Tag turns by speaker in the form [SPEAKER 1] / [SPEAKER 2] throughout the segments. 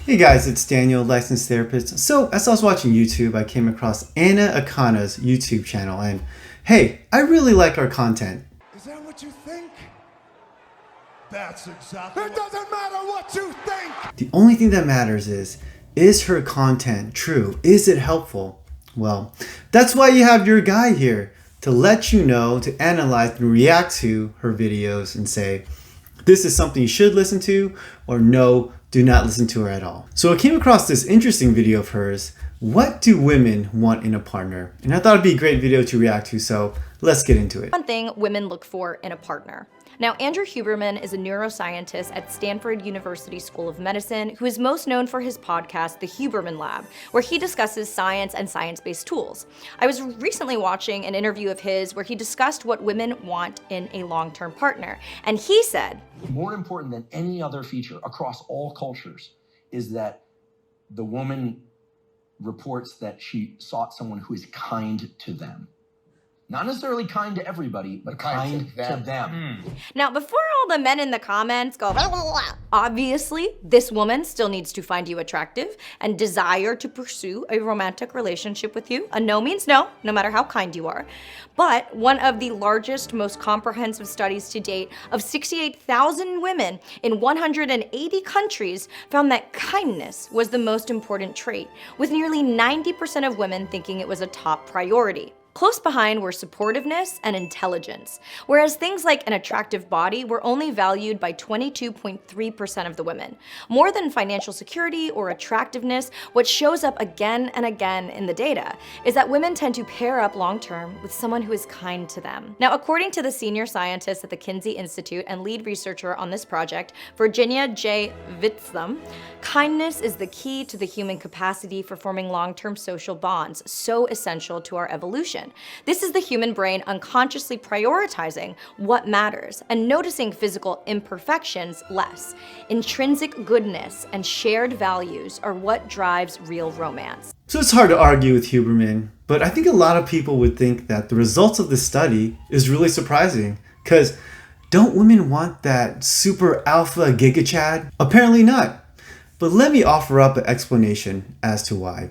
[SPEAKER 1] Hey guys, it's Daniel, licensed therapist. So, as I was watching YouTube, I came across Anna Akana's YouTube channel, and hey, I really like her content.
[SPEAKER 2] Is that what you think? That's exactly. It doesn't matter what you think!
[SPEAKER 1] The only thing that matters is her content true? Is it helpful? Well, that's why you have your guy here, to let you know, to analyze and react to her videos and say, this is something you should listen to, or no, do not listen to her at all. So I came across this interesting video of hers, what do women want in a partner? And I thought it'd be a great video to react to, so let's get into it.
[SPEAKER 3] One thing women look for in a partner. Now, Andrew Huberman is a neuroscientist at Stanford University School of Medicine who is most known for his podcast, The Huberman Lab, where he discusses science and science-based tools. I was recently watching an interview of his where he discussed what women want in a long-term partner. And he said,
[SPEAKER 4] more important than any other feature across all cultures is that the woman reports that she sought someone who is kind to them. Not necessarily kind to everybody, but kind to them.
[SPEAKER 3] Now, before all the men in the comments go, blah, blah, blah, obviously, this woman still needs to find you attractive and desire to pursue a romantic relationship with you. A no means no, no matter how kind you are. But one of the largest, most comprehensive studies to date of 68,000 women in 180 countries found that kindness was the most important trait, with nearly 90% of women thinking it was a top priority. Close behind were supportiveness and intelligence, whereas things like an attractive body were only valued by 22.3% of the women. More than financial security or attractiveness, what shows up again and again in the data is that women tend to pair up long-term with someone who is kind to them. Now, according to the senior scientist at the Kinsey Institute and lead researcher on this project, Virginia J. Vitzthum, kindness is the key to the human capacity for forming long-term social bonds, so essential to our evolution. This is the human brain unconsciously prioritizing what matters and noticing physical imperfections less. Intrinsic goodness and shared values are what drives real romance.
[SPEAKER 1] So it's hard to argue with Huberman, but I think a lot of people would think that the results of this study is really surprising, because don't women want that super alpha giga chad? Apparently not. But let me offer up an explanation as to why.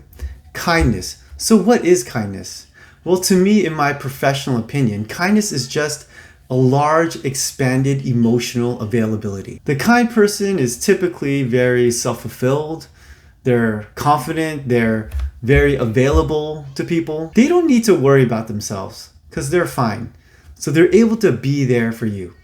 [SPEAKER 1] Kindness. So what is kindness? Well, to me, in my professional opinion, kindness is just a large, expanded emotional availability. The kind person is typically very self-fulfilled, they're confident, they're very available to people. They don't need to worry about themselves because they're fine. So they're able to be there for you.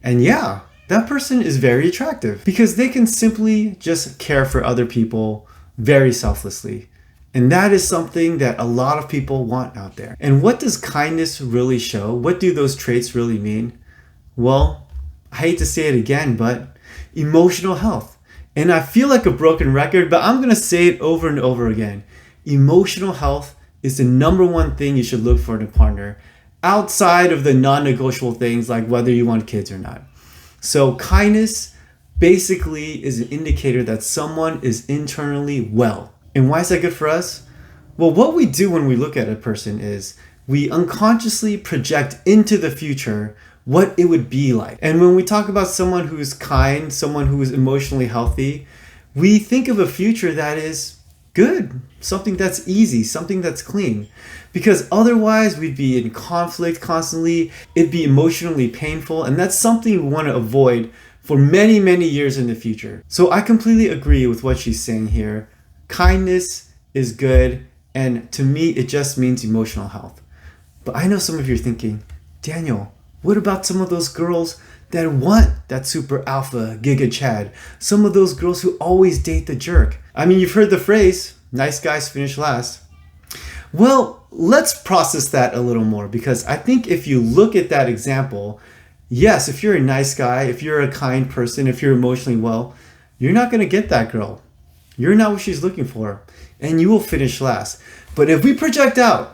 [SPEAKER 1] And yeah, that person is very attractive because they can simply just care for other people very selflessly. And that is something that a lot of people want out there. And what does kindness really show? What do those traits really mean? Well, I hate to say it again, but emotional health. And I feel like a broken record, but I'm going to say it over and over again. Emotional health is the number one thing you should look for in a partner, outside of the non-negotiable things like whether you want kids or not. So kindness basically is an indicator that someone is internally well. And why is that good for us? Well, what we do when we look at a person is we unconsciously project into the future what it would be like. And when we talk about someone who's kind, someone who is emotionally healthy, we think of a future that is good, something that's easy, something that's clean. Because otherwise we'd be in conflict constantly, it'd be emotionally painful, and that's something we want to avoid for many, many years in the future. So I completely agree with what she's saying here. Kindness is good, and to me, it just means emotional health. But I know some of you are thinking, Daniel, what about some of those girls that want that super alpha giga chad? Some of those girls who always date the jerk. I mean, you've heard the phrase, nice guys finish last. Well, let's process that a little more, because I think if you look at that example, yes, if you're a nice guy, if you're a kind person, if you're emotionally well, you're not going to get that girl. You're not what she's looking for, and you will finish last. But if we project out,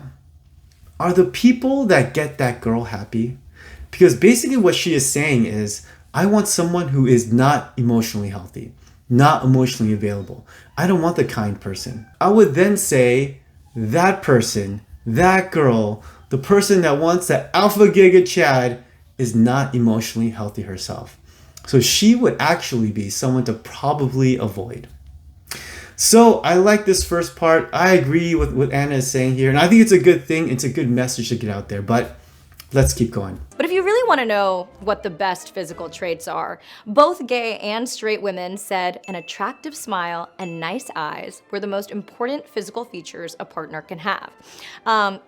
[SPEAKER 1] are the people that get that girl happy? Because basically what she is saying is, I want someone who is not emotionally healthy, not emotionally available. I don't want the kind person. I would then say that person, that girl, the person that wants that alpha giga chad is not emotionally healthy herself. So she would actually be someone to probably avoid. So I like this first part. I agree with what Anna is saying here. And I think it's a good thing. It's a good message to get out there. But let's keep going.
[SPEAKER 3] But if you really want to know what the best physical traits are, both gay and straight women said an attractive smile and nice eyes were the most important physical features a partner can have.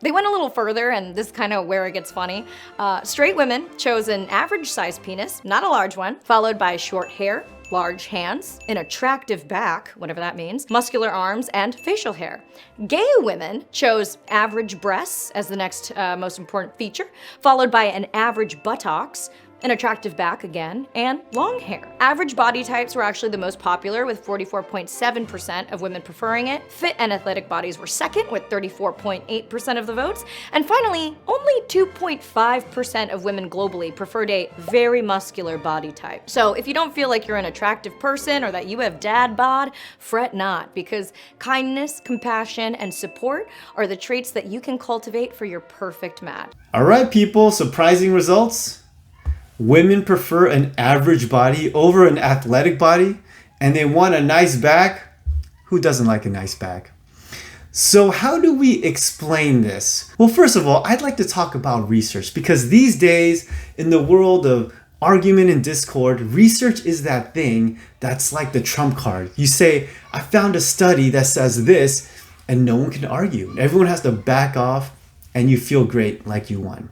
[SPEAKER 3] They went a little further, and this is kind of where it gets funny. Straight women chose an average size penis, not a large one, followed by short hair, large hands, an attractive back, whatever that means, muscular arms, and facial hair. Gay women chose average breasts as the next most important feature, followed by an average buttocks, an attractive back again, and long hair. Average body types were actually the most popular, with 44.7% of women preferring it. Fit and athletic bodies were second, with 34.8% of the votes. And finally, only 2.5% of women globally preferred a very muscular body type. So if you don't feel like you're an attractive person or that you have dad bod, fret not, because kindness, compassion, and support are the traits that you can cultivate for your perfect match.
[SPEAKER 1] All right, people, surprising results. Women prefer an average body over an athletic body, and they want a nice back. Who doesn't like a nice back? So how do we explain this? Well, first of all, I'd like to talk about research, because these days in the world of argument and discord, research is that thing that's like the trump card. You say, I found a study that says this, and no one can argue. Everyone has to back off, and you feel great like you won.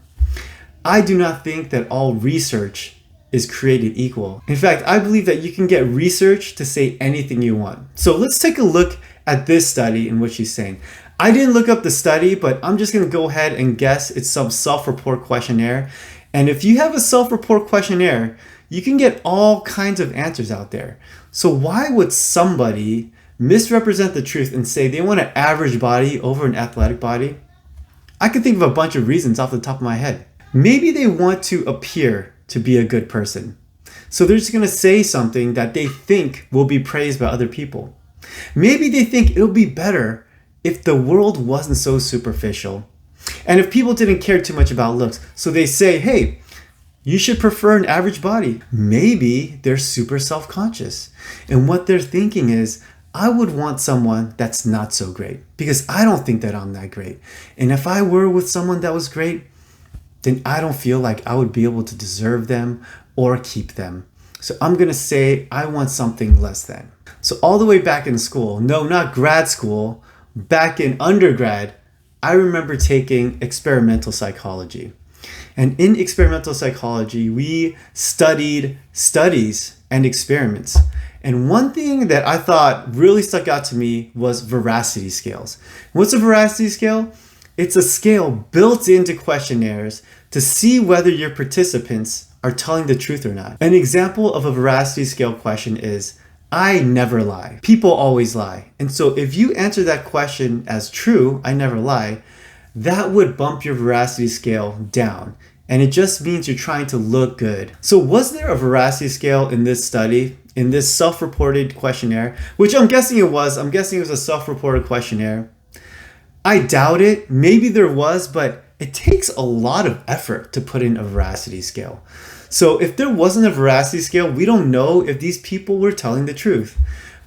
[SPEAKER 1] I do not think that all research is created equal. In fact, I believe that you can get research to say anything you want. So let's take a look at this study in which she's saying. I didn't look up the study, but I'm just gonna go ahead and guess it's some self-report questionnaire. And if you have a self-report questionnaire, you can get all kinds of answers out there. So why would somebody misrepresent the truth and say they want an average body over an athletic body? I can think of a bunch of reasons off the top of my head. Maybe they want to appear to be a good person. So they're just gonna say something that they think will be praised by other people. Maybe they think it'll be better if the world wasn't so superficial, and if people didn't care too much about looks. So they say, hey, you should prefer an average body. Maybe they're super self-conscious, and what they're thinking is, I would want someone that's not so great, because I don't think that I'm that great. And if I were with someone that was great, then I don't feel like I would be able to deserve them or keep them. So I'm gonna say I want something less than. So all the way back in school, no, not grad school, back in undergrad, I remember taking experimental psychology. And in experimental psychology, we studied studies and experiments. And one thing that I thought really stuck out to me was veracity scales. What's a veracity scale? It's a scale built into questionnaires to see whether your participants are telling the truth or not. An example of a veracity scale question is, I never lie. People always lie. And so if you answer that question as true, I never lie, that would bump your veracity scale down. And it just means you're trying to look good. So was there a veracity scale in this study, in this self-reported questionnaire, which I'm guessing it was. I'm guessing it was a self-reported questionnaire. I doubt it. Maybe there was, but it takes a lot of effort to put in a veracity scale. So if there wasn't a veracity scale, we don't know if these people were telling the truth.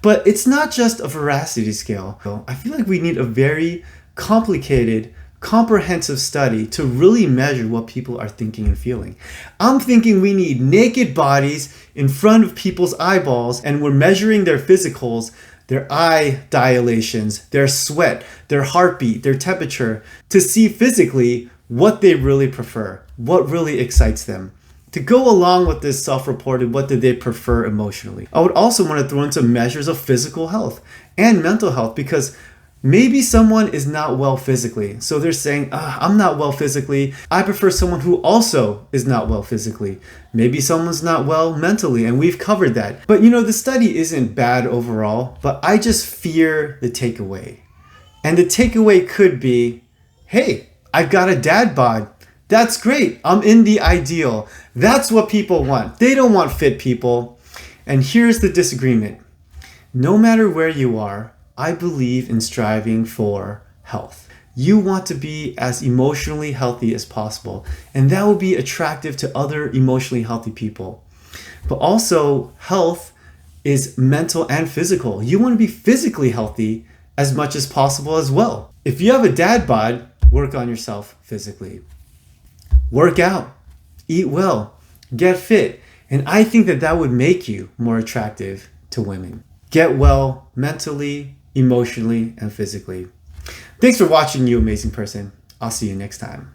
[SPEAKER 1] But it's not just a veracity scale. I feel like we need a very complicated, comprehensive study to really measure what people are thinking and feeling. I'm thinking we need naked bodies in front of people's eyeballs, and we're measuring their physicals, their eye dilations, their sweat, their heartbeat, their temperature, to see physically what they really prefer, what really excites them. To go along with this self-reported, what did they prefer emotionally? I would also want to throw in some measures of physical health and mental health, because maybe someone is not well physically. So they're saying, I'm not well physically. I prefer someone who also is not well physically. Maybe someone's not well mentally, and we've covered that. But you know, the study isn't bad overall, but I just fear the takeaway. And the takeaway could be, hey, I've got a dad bod. That's great. I'm in the ideal. That's what people want. They don't want fit people. And here's the disagreement. No matter where you are, I believe in striving for health. You want to be as emotionally healthy as possible, and that will be attractive to other emotionally healthy people. But also, health is mental and physical. You want to be physically healthy as much as possible as well. If you have a dad bod, work on yourself physically. Work out, eat well, get fit. And I think that that would make you more attractive to women. Get well mentally, emotionally, and physically. Thanks for watching, you amazing person. I'll see you next time.